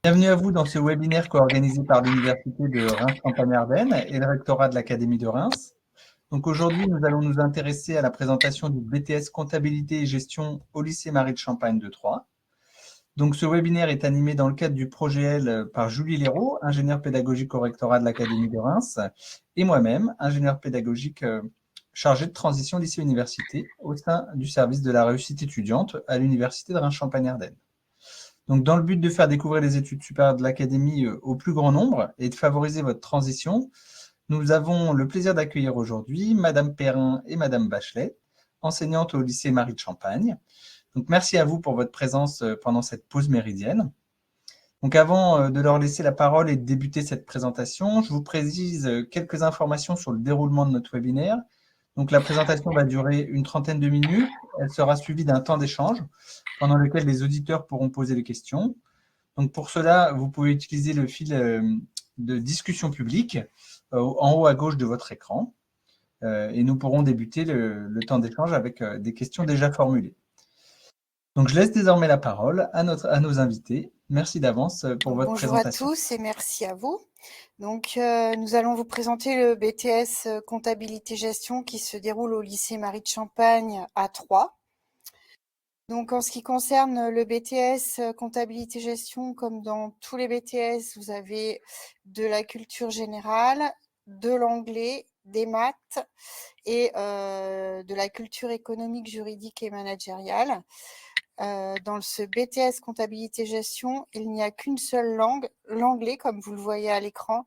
Bienvenue à vous dans ce webinaire co-organisé par l'Université de Reims-Champagne-Ardenne et le rectorat de l'Académie de Reims. Donc aujourd'hui, nous allons nous intéresser à la présentation du BTS Comptabilité et Gestion au lycée Marie de Champagne de Troyes. Donc ce webinaire est animé dans le cadre du projet L par Julie Léraud, ingénieure pédagogique au rectorat de l'Académie de Reims, et moi-même, ingénieur pédagogique chargé de transition lycée-université au sein du service de la réussite étudiante à l'Université de Reims-Champagne-Ardenne. Donc, dans le but de faire découvrir les études supérieures de l'Académie au plus grand nombre et de favoriser votre transition, nous avons le plaisir d'accueillir aujourd'hui Madame Perrin et Madame Bachelet, enseignantes au lycée Marie de Champagne. Donc, merci à vous pour votre présence pendant cette pause méridienne. Donc, avant de leur laisser la parole et de débuter cette présentation, je vous précise quelques informations sur le déroulement de notre webinaire. Donc, la présentation va durer une trentaine de minutes. Elle sera suivie d'un temps d'échange pendant lequel les auditeurs pourront poser des questions. Donc pour cela, vous pouvez utiliser le fil de discussion publique en haut à gauche de votre écran et nous pourrons débuter le temps d'échange avec des questions déjà formulées. Donc je laisse désormais la parole à nos invités. Merci d'avance pour votre Bonjour à présentation. tous et merci à vous. Donc, nous allons vous présenter le BTS Comptabilité Gestion qui se déroule au lycée Marie de Champagne à Troyes. Donc, en ce qui concerne le BTS Comptabilité Gestion, comme dans tous les BTS, vous avez de la culture générale, de l'anglais, des maths et de la culture économique, juridique et managériale. Dans ce BTS Comptabilité Gestion, il n'y a qu'une seule langue, l'anglais, comme vous le voyez à l'écran.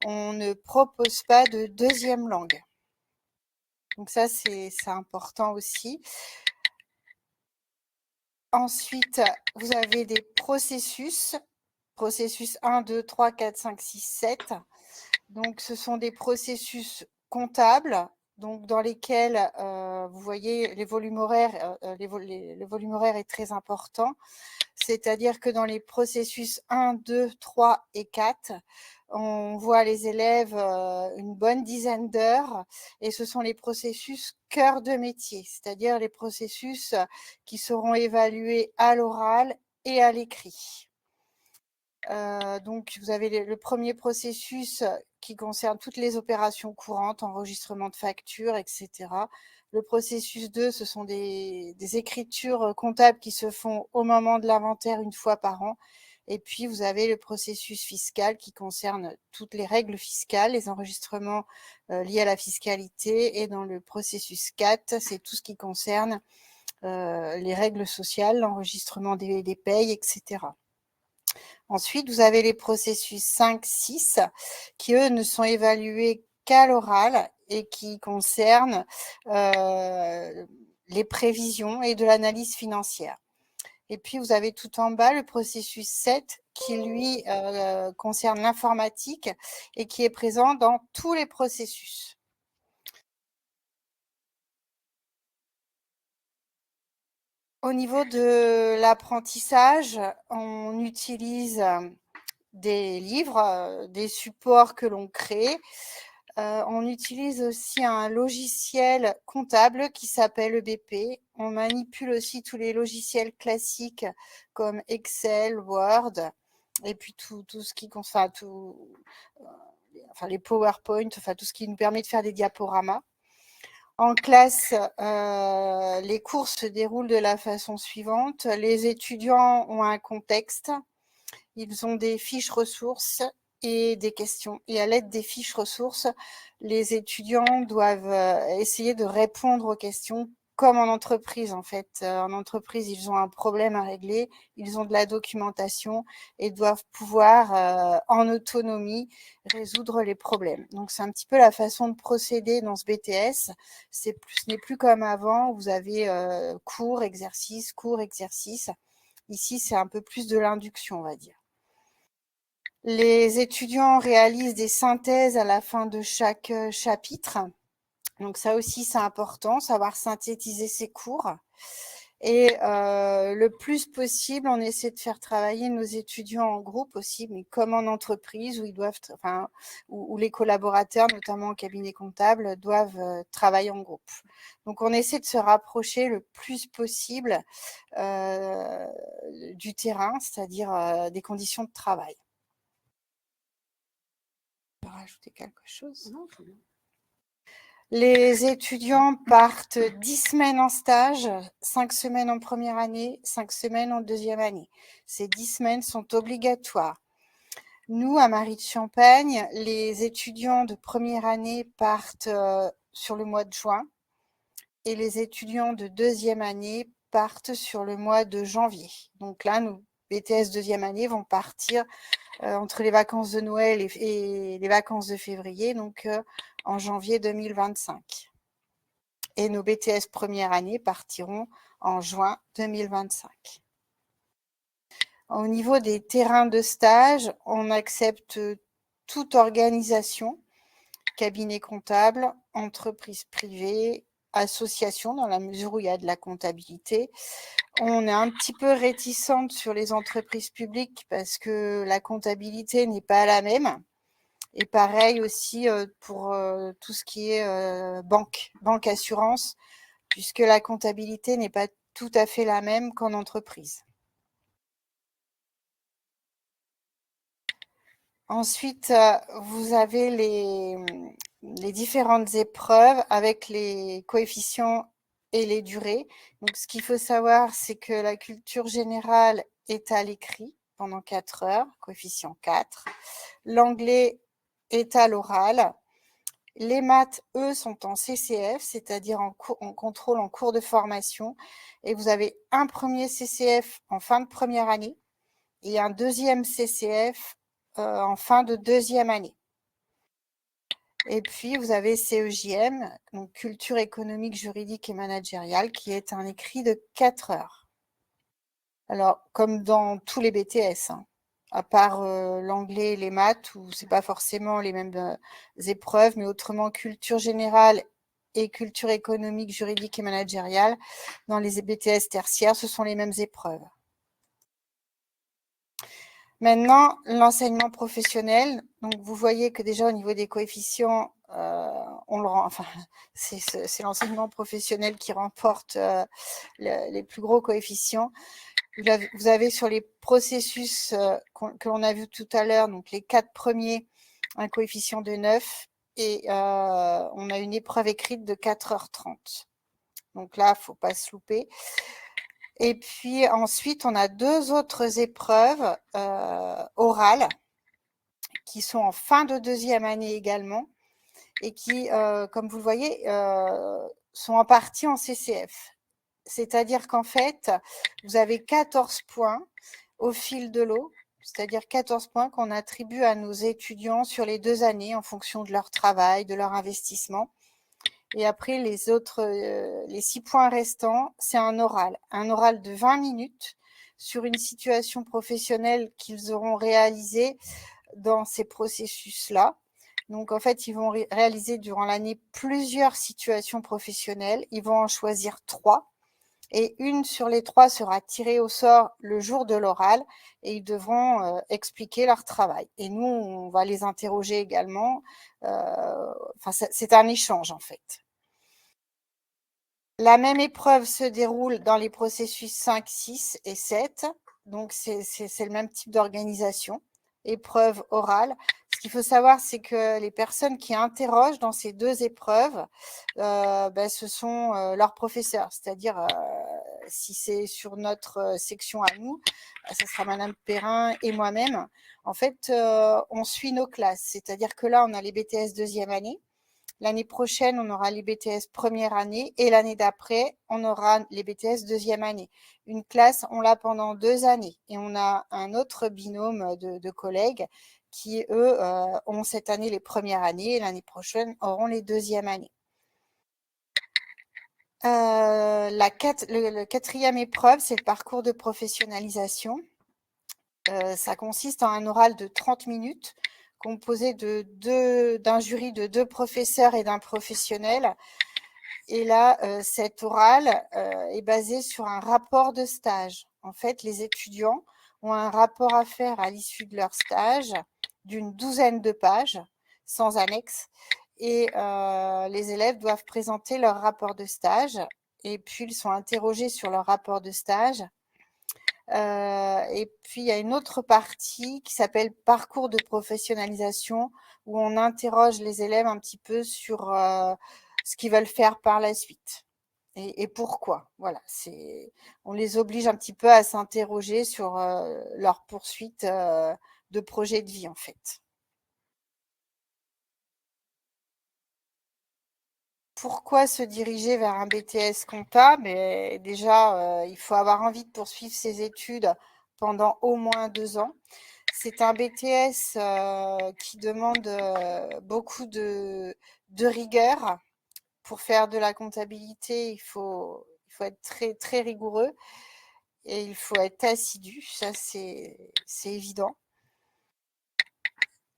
On ne propose pas de deuxième langue. Donc ça, c'est important aussi. Ensuite, vous avez des processus 1, 2, 3, 4, 5, 6, 7. Donc, ce sont des processus comptables, donc dans lesquels, vous voyez, les volumes horaires, le volume horaire est très important. C'est-à-dire que dans les processus 1, 2, 3 et 4, on voit les élèves une bonne dizaine d'heures et ce sont les processus cœur de métier, c'est-à-dire les processus qui seront évalués à l'oral et à l'écrit. Donc, vous avez le premier processus qui concerne toutes les opérations courantes, enregistrement de factures, etc. Le processus 2, ce sont des écritures comptables qui se font au moment de l'inventaire une fois par an. Et puis, vous avez le processus fiscal qui concerne toutes les règles fiscales, les enregistrements liés à la fiscalité. Et dans le processus 4, c'est tout ce qui concerne les règles sociales, l'enregistrement des payes, etc. Ensuite, vous avez les processus 5, 6 qui, eux, ne sont évalués qu'à l'oral et qui concernent les prévisions et de l'analyse financière. Et puis, vous avez tout en bas le processus 7 qui, lui, concerne l'informatique et qui est présent dans tous les processus. Au niveau de l'apprentissage, on utilise des livres, des supports que l'on crée. On utilise aussi un logiciel comptable qui s'appelle EBP. On manipule aussi tous les logiciels classiques comme Excel, Word, et puis tout ce qui concerne, les PowerPoint, tout ce qui nous permet de faire des diaporamas. En classe, les cours se déroulent de la façon suivante. Les étudiants ont un contexte. Ils ont des fiches ressources et des questions. Et à l'aide des fiches ressources, les étudiants doivent essayer de répondre aux questions comme en entreprise, en fait. En entreprise, ils ont un problème à régler, ils ont de la documentation et doivent pouvoir, en autonomie, résoudre les problèmes. Donc, c'est un petit peu la façon de procéder dans ce BTS. Ce n'est plus comme avant, où vous avez cours, exercice, cours, exercice. Ici, c'est un peu plus de l'induction, on va dire. Les étudiants réalisent des synthèses à la fin de chaque chapitre. Donc ça aussi, c'est important, savoir synthétiser ses cours. Et le plus possible, on essaie de faire travailler nos étudiants en groupe aussi, mais comme en entreprise où ils doivent, où les collaborateurs, notamment au cabinet comptable, doivent travailler en groupe. Donc on essaie de se rapprocher le plus possible du terrain, c'est-à-dire des conditions de travail. Je vais rajouter quelque chose. Non, c'est bien. Les étudiants partent 10 semaines en stage, 5 semaines en première année, 5 semaines en deuxième année. Ces 10 semaines sont obligatoires. Nous, à Marie de Champagne, les étudiants de première année partent sur le mois de juin et les étudiants de deuxième année partent sur le mois de janvier. Donc là, nos BTS deuxième année vont partir entre les vacances de Noël et les vacances de février, donc en janvier 2025. Et nos BTS première année partiront en juin 2025. Au niveau des terrains de stage, on accepte toute organisation, cabinet comptable, entreprise privée, association, dans la mesure où il y a de la comptabilité. On est un petit peu réticente sur les entreprises publiques parce que la comptabilité n'est pas la même. Et pareil aussi pour tout ce qui est banque assurance, puisque la comptabilité n'est pas tout à fait la même qu'en entreprise. Ensuite, vous avez les différentes épreuves avec les coefficients et les durées. Donc, ce qu'il faut savoir, c'est que la culture générale est à l'écrit pendant 4 heures, coefficient 4. L'anglais est à l'oral. Les maths, eux, sont en CCF, c'est-à-dire en contrôle en cours de formation. Et vous avez un premier CCF en fin de première année et un deuxième CCF en fin de deuxième année. Et puis, vous avez CEJM, donc culture économique, juridique et managériale, qui est un écrit de 4 heures. Alors, comme dans tous les BTS, hein, à part l'anglais et les maths, où ce n'est pas forcément les mêmes épreuves, mais autrement, culture générale et culture économique, juridique et managériale, dans les BTS tertiaires, ce sont les mêmes épreuves. Maintenant, l'enseignement professionnel. Donc, vous voyez que déjà au niveau des coefficients, c'est l'enseignement professionnel qui remporte les plus gros coefficients. Vous avez sur les processus que l'on a vu tout à l'heure, donc les 4 premiers, un coefficient de 9 et on a une épreuve écrite de 4h30. Donc là, il ne faut pas se louper. Et puis ensuite, on a 2 autres épreuves orales qui sont en fin de deuxième année également et qui, comme vous le voyez, sont en partie en CCF. C'est-à-dire qu'en fait, vous avez 14 points au fil de l'eau, c'est-à-dire 14 points qu'on attribue à nos étudiants sur les 2 années en fonction de leur travail, de leur investissement. Et après, les 6 points restants, c'est un oral de 20 minutes sur une situation professionnelle qu'ils auront réalisée dans ces processus-là. Donc, en fait, ils vont réaliser durant l'année plusieurs situations professionnelles. Ils vont en choisir 3. Et une sur les 3 sera tirée au sort le jour de l'oral et ils devront expliquer leur travail. Et nous, on va les interroger également. C'est un échange en fait. La même épreuve se déroule dans les processus 5, 6 et 7. Donc, c'est le même type d'organisation. Épreuve orale. Ce qu'il faut savoir, c'est que les personnes qui interrogent dans ces 2 épreuves, ce sont leurs professeurs. C'est-à-dire, si c'est sur notre section à nous, ça sera Madame Perrin et moi-même. En fait, on suit nos classes. C'est-à-dire que là, on a les BTS deuxième année. L'année prochaine, on aura les BTS première année et l'année d'après, on aura les BTS deuxième année. Une classe, on l'a pendant 2 années et on a un autre binôme de collègues qui, eux, ont cette année les premières années et l'année prochaine auront les deuxièmes années. La 4e épreuve, c'est le parcours de professionnalisation. Ça consiste en un oral de 30 minutes composé d'un jury de 2 professeurs et d'un professionnel. Et là, cet oral est basé sur un rapport de stage. En fait, les étudiants ont un rapport à faire à l'issue de leur stage d'une 12aine de pages, sans annexe. Et les élèves doivent présenter leur rapport de stage. Et puis, ils sont interrogés sur leur rapport de stage. Et puis, il y a une autre partie qui s'appelle parcours de professionnalisation, où on interroge les élèves un petit peu sur ce qu'ils veulent faire par la suite et pourquoi. Voilà, on les oblige un petit peu à s'interroger sur leur poursuite de projet de vie, en fait. Pourquoi se diriger vers un BTS comptable? Et déjà, il faut avoir envie de poursuivre ses études pendant au moins 2 ans. C'est un BTS qui demande beaucoup de rigueur. Pour faire de la comptabilité, il faut être très, très rigoureux et il faut être assidu. Ça, c'est évident.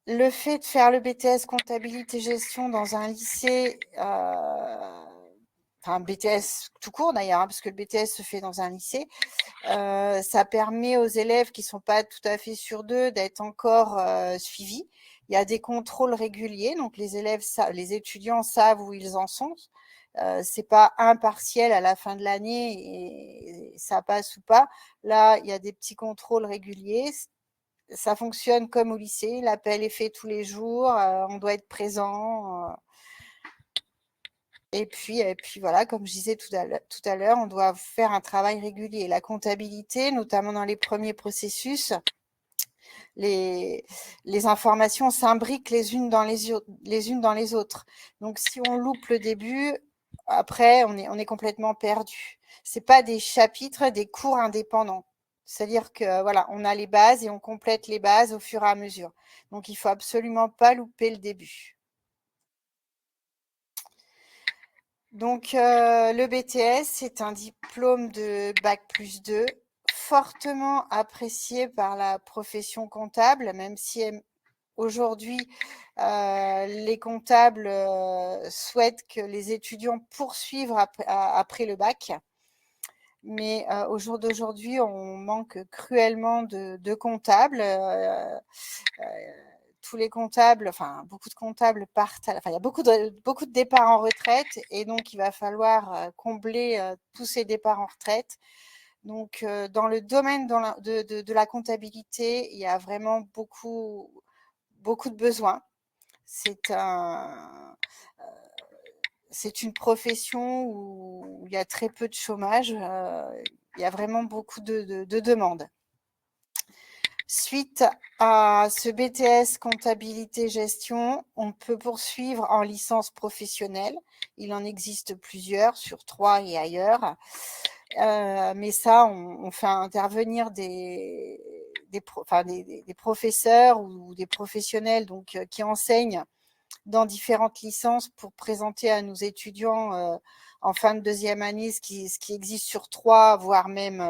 Le fait de faire le BTS comptabilité-gestion dans un lycée, enfin BTS tout court d'ailleurs, parce que le BTS se fait dans un lycée, ça permet aux élèves qui ne sont pas tout à fait sûrs d'eux d'être encore suivis. Il y a des contrôles réguliers, donc les étudiants savent où ils en sont. C'est pas un partiel à la fin de l'année et ça passe ou pas. Là, il y a des petits contrôles réguliers. Ça fonctionne comme au lycée. L'appel est fait tous les jours. On doit être présent. Et puis voilà, comme je disais tout à l'heure, on doit faire un travail régulier. La comptabilité, notamment dans les premiers processus, les informations s'imbriquent les unes dans les autres. Donc, si on loupe le début, après, on est complètement perdu. Ce n'est pas des chapitres, des cours indépendants. C'est-à-dire que voilà, on a les bases et on complète les bases au fur et à mesure. Donc, il ne faut absolument pas louper le début. Donc, le BTS, c'est un diplôme de Bac+2 fortement apprécié par la profession comptable, même si aujourd'hui, les comptables souhaitent que les étudiants poursuivent après le bac. Mais au jour d'aujourd'hui, on manque cruellement de comptables. Tous les comptables, enfin beaucoup de comptables partent, il y a beaucoup de départs en retraite et donc il va falloir combler tous ces départs en retraite. Donc dans le domaine de la comptabilité, il y a vraiment beaucoup de besoins. C'est une profession où il y a très peu de chômage. Il y a vraiment beaucoup de demandes. Suite à ce BTS comptabilité-gestion, on peut poursuivre en licence professionnelle. Il en existe plusieurs sur Troyes et ailleurs. Mais ça, on fait intervenir des professeurs ou des professionnels donc, qui enseignent dans différentes licences pour présenter à nos étudiants en fin de deuxième année ce qui existe sur Troyes, voire même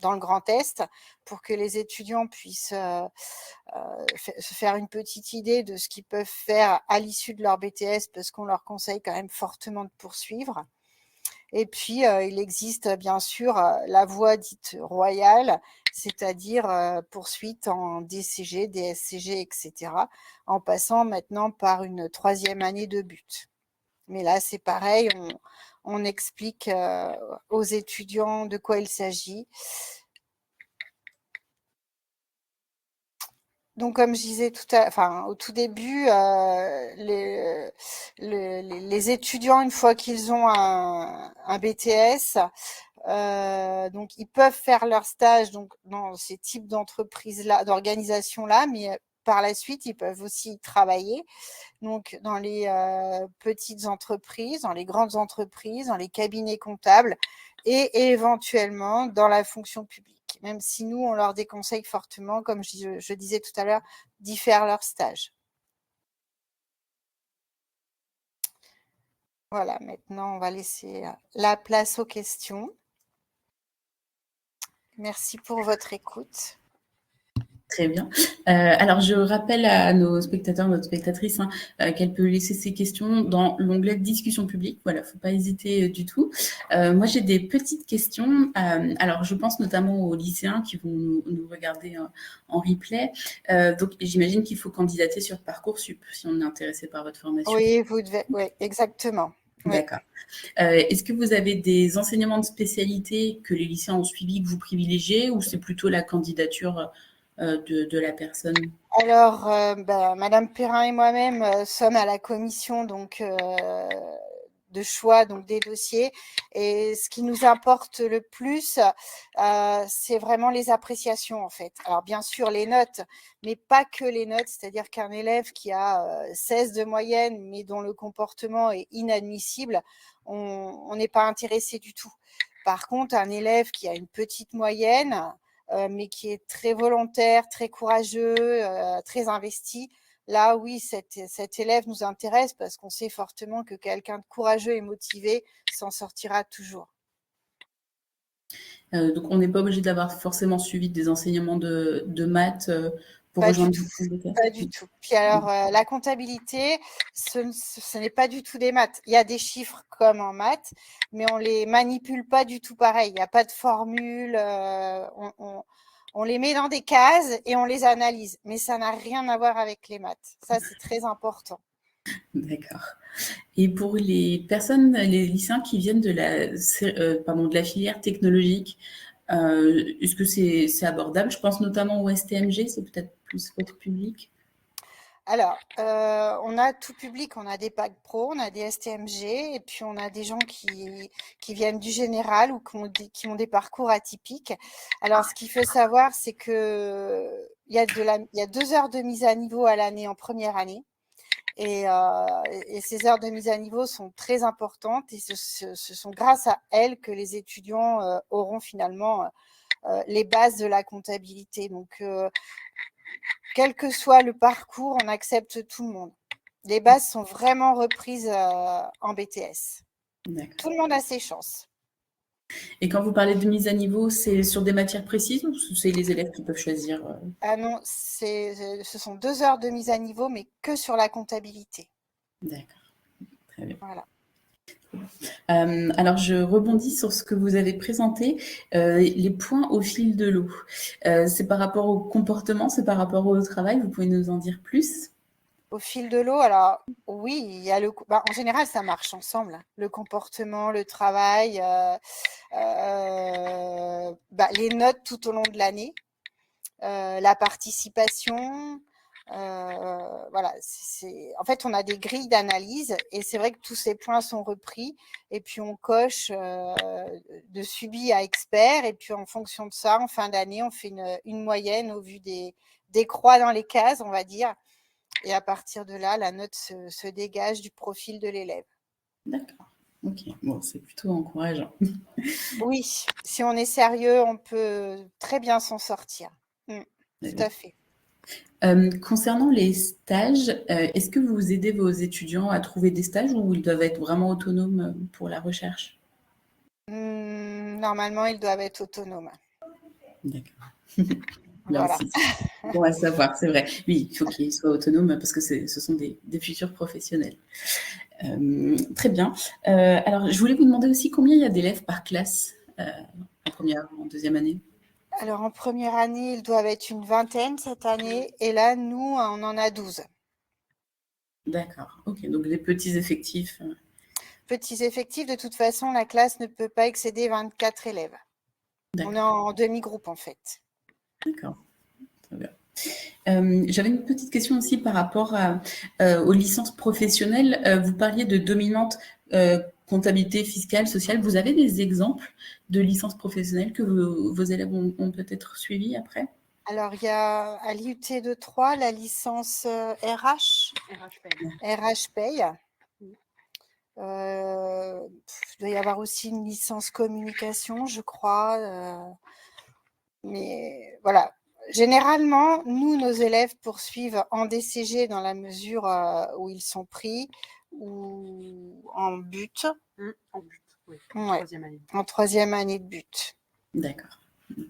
dans le Grand Est, pour que les étudiants puissent se faire une petite idée de ce qu'ils peuvent faire à l'issue de leur BTS, parce qu'on leur conseille quand même fortement de poursuivre. Et puis, il existe bien sûr la voie dite royale, c'est-à-dire poursuite en DCG, DSCG, etc., en passant maintenant par une troisième année de but. Mais là, c'est pareil, on explique aux étudiants de quoi il s'agit. Donc, comme je disais au tout début, les étudiants, une fois qu'ils ont un BTS, donc ils peuvent faire leur stage donc, dans ces types d'entreprises-là, d'organisations-là, mais par la suite, ils peuvent aussi travailler donc, dans les petites entreprises, dans les grandes entreprises, dans les cabinets comptables et éventuellement dans la fonction publique. Même si nous, on leur déconseille fortement, comme je disais tout à l'heure, d'y faire leur stage. Voilà, maintenant, on va laisser la place aux questions. Merci pour votre écoute. Très bien. Alors, je rappelle à nos spectateurs, notre spectatrice, qu'elle peut laisser ses questions dans l'onglet discussion publique. Voilà, faut pas hésiter du tout. Moi, j'ai des petites questions. Alors, je pense notamment aux lycéens qui vont nous regarder en replay. Donc, j'imagine qu'il faut candidater sur Parcoursup si on est intéressé par votre formation. Oui, oui, exactement. Oui. D'accord. Est-ce que vous avez des enseignements de spécialité que les lycéens ont suivis, que vous privilégiez, ou c'est plutôt la candidature de la personne? Alors, Madame Perrin et moi-même sommes à la commission de choix des dossiers. Et ce qui nous importe le plus, c'est vraiment les appréciations, en fait. Alors, bien sûr, les notes, mais pas que les notes. C'est-à-dire qu'un élève qui a 16 de moyenne, mais dont le comportement est inadmissible, on n'est pas intéressé du tout. Par contre, un élève qui a une petite moyenne, mais qui est très volontaire, très courageux, très investi. Là, oui, cet élève nous intéresse parce qu'on sait fortement que quelqu'un de courageux et motivé s'en sortira toujours. Donc, on n'est pas obligé d'avoir forcément suivi des enseignements de maths pour Pas du rejoindre tout. le BTS. Pas du tout. Puis alors, la comptabilité, ce n'est pas du tout des maths. Il y a des chiffres comme en maths, mais on les manipule pas du tout pareil. Il n'y a pas de formule. On les met dans des cases et on les analyse. Mais ça n'a rien à voir avec les maths. Ça, c'est très important. D'accord. Et pour les personnes, les lycéens qui viennent de la filière technologique, est-ce que c'est abordable? Je pense notamment au STMG, c'est peut-être plus votre public. Alors, on a tout public, on a des bacs pro, on a des STMG, et puis on a des gens qui viennent du général ou qui ont des parcours atypiques. Alors, ce qu'il faut savoir, c'est que il y a 2 heures de mise à niveau à l'année en première année. Et ces heures de mise à niveau sont très importantes et ce sont grâce à elles que les étudiants auront finalement les bases de la comptabilité. Donc, quel que soit le parcours, on accepte tout le monde. Les bases sont vraiment reprises en BTS. Tout le monde a ses chances. Et quand vous parlez de mise à niveau, c'est sur des matières précises ou c'est les élèves qui peuvent choisir? Ah non, ce sont 2 heures de mise à niveau, mais que sur la comptabilité. D'accord, très bien. Voilà. Alors, je rebondis sur ce que vous avez présenté, les points au fil de l'eau. C'est par rapport au comportement, c'est par rapport au travail, vous pouvez nous en dire plus? Au fil de l'eau, alors oui, il y a en général, ça marche ensemble. Le comportement, le travail, les notes tout au long de l'année, la participation. Voilà, en fait, on a des grilles d'analyse et c'est vrai que tous ces points sont repris et puis on coche de subi à expert et puis en fonction de ça, en fin d'année, on fait une moyenne au vu des croix dans les cases, on va dire. Et à partir de là, la note se dégage du profil de l'élève. D'accord. Ok, bon, c'est plutôt encourageant. Oui, si on est sérieux, on peut très bien s'en sortir. Tout à fait. Concernant les stages, est-ce que vous aidez vos étudiants à trouver des stages ou ils doivent être vraiment autonomes pour la recherche? Normalement, ils doivent être autonomes. D'accord. Voilà. On va savoir, c'est vrai. Oui, il faut qu'ils soient autonomes parce que ce sont des futurs professionnels. Très bien. Alors, je voulais vous demander aussi combien il y a d'élèves par classe en première, en deuxième année? Alors, en première année, ils doivent être une vingtaine cette année. Et là, nous, on en a 12. D'accord. Ok, donc des petits effectifs. Petits effectifs, de toute façon, la classe ne peut pas excéder 24 élèves. On est en demi-groupe, en fait. D'accord. Très bien. J'avais une petite question aussi par rapport aux licences professionnelles. Vous parliez de dominante comptabilité fiscale, sociale. Vous avez des exemples de licences professionnelles que vos élèves ont peut-être suivies après? Alors, il y a à l'IUT de Troyes la licence RH. RH Pay. Il doit y avoir aussi une licence communication, je crois. Mais voilà. Généralement, nous, nos élèves poursuivent en DCG dans la mesure où ils sont pris ou en but. En but, oui. Ouais. En troisième année de but. D'accord,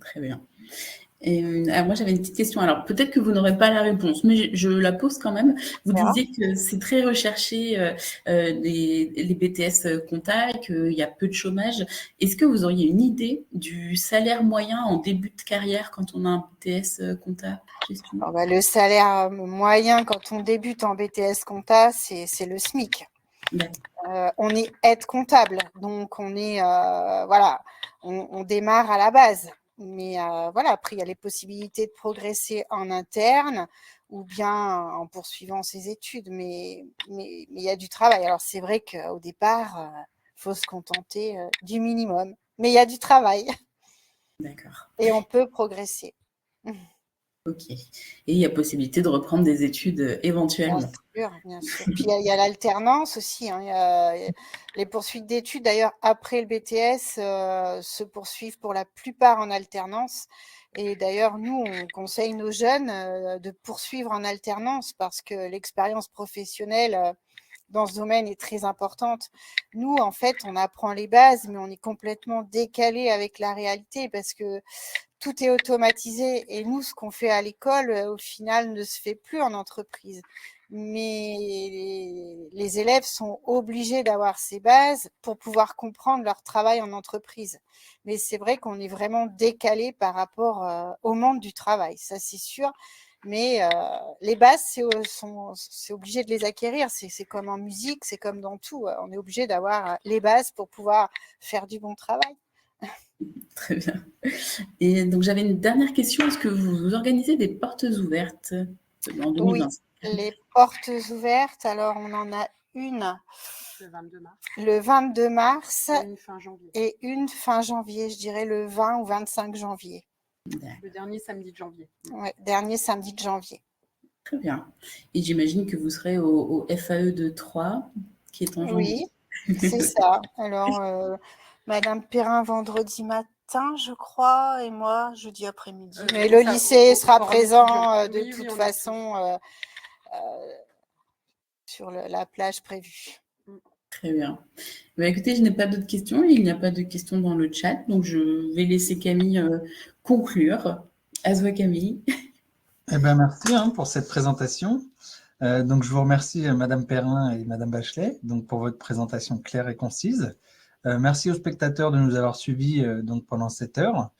très bien. Et alors moi, j'avais une petite question. Alors, peut-être que vous n'aurez pas la réponse, mais je la pose quand même. Vous disiez que c'est très recherché les BTS compta et qu'il y a peu de chômage. Est-ce que vous auriez une idée du salaire moyen en début de carrière quand on a un BTS compta gestion? Le salaire moyen quand on débute en BTS compta, c'est le SMIC. On est aide comptable, donc on est voilà, on démarre à la base. Mais voilà, après il y a les possibilités de progresser en interne ou bien en poursuivant ses études, mais il y a du travail. Alors c'est vrai qu'au départ, faut se contenter du minimum, mais il y a du travail. D'accord. Et on peut progresser. Ok. Et il y a possibilité de reprendre des études éventuellement. Bien sûr, bien sûr. Puis il y a l'alternance aussi. Hein. Les poursuites d'études, d'ailleurs, après le BTS, se poursuivent pour la plupart en alternance. Et d'ailleurs, nous, on conseille nos jeunes de poursuivre en alternance parce que l'expérience professionnelle dans ce domaine est très importante. Nous, en fait, on apprend les bases, mais on est complètement décalé avec la réalité parce que tout est automatisé et nous, ce qu'on fait à l'école, au final, ne se fait plus en entreprise. Mais les élèves sont obligés d'avoir ces bases pour pouvoir comprendre leur travail en entreprise. Mais c'est vrai qu'on est vraiment décalé par rapport au monde du travail, ça c'est sûr. Mais les bases, c'est obligé de les acquérir. C'est comme en musique, c'est comme dans tout. On est obligé d'avoir les bases pour pouvoir faire du bon travail. Très bien. Et donc, j'avais une dernière question. Est-ce que vous organisez des portes ouvertes en 2020? Oui, les portes ouvertes. Alors, on en a une le 22 mars et une fin janvier, je dirais le 20 ou 25 janvier. Le dernier samedi de janvier. Oui, dernier samedi de janvier. Très bien. Et j'imagine que vous serez au FAE de Troyes, qui est en janvier. Oui, c'est ça. Alors, Madame Perrin, vendredi matin, je crois, et moi, jeudi après-midi. Mais le lycée sera présent de toute façon sur la plage prévue. Très bien. Écoutez, je n'ai pas d'autres questions. Il n'y a pas de questions dans le chat. Donc, je vais laisser Camille conclure. À toi, Camille. Eh bien, merci pour cette présentation. Donc, je vous remercie, Madame Perrin et Madame Bachelet, donc, pour votre présentation claire et concise. Merci aux spectateurs de nous avoir suivis donc, pendant cette heure.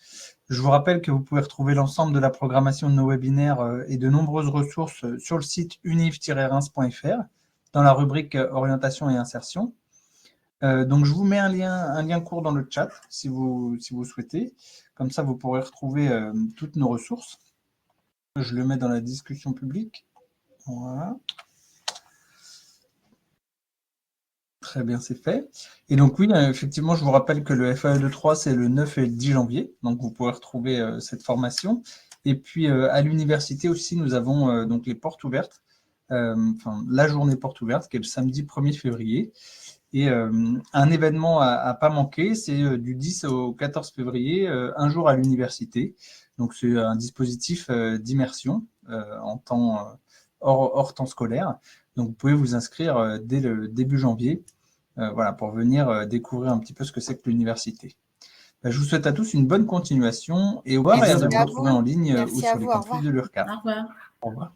Je vous rappelle que vous pouvez retrouver l'ensemble de la programmation de nos webinaires et de nombreuses ressources sur le site univ-reims.fr dans la rubrique orientation et insertion. Donc, je vous mets un lien court dans le chat si vous souhaitez. Comme ça, vous pourrez retrouver toutes nos ressources. Je le mets dans la discussion publique. Voilà. Très bien, c'est fait. Et donc oui, effectivement, je vous rappelle que le FAE de Troyes, c'est le 9 et le 10 janvier. Donc vous pourrez retrouver cette formation. Et puis à l'université aussi, nous avons donc les portes ouvertes. La journée porte ouverte, qui est le samedi 1er février. Et un événement à pas manquer, c'est du 10 au 14 février, un jour à l'université. Donc c'est un dispositif d'immersion en temps hors temps scolaire. Donc vous pouvez vous inscrire dès le début janvier, voilà, pour venir découvrir un petit peu ce que c'est que l'université. Je vous souhaite à tous une bonne continuation et au revoir et à de vous retrouver en ligne ou sur les campus de l'URCA. Au revoir. Au revoir.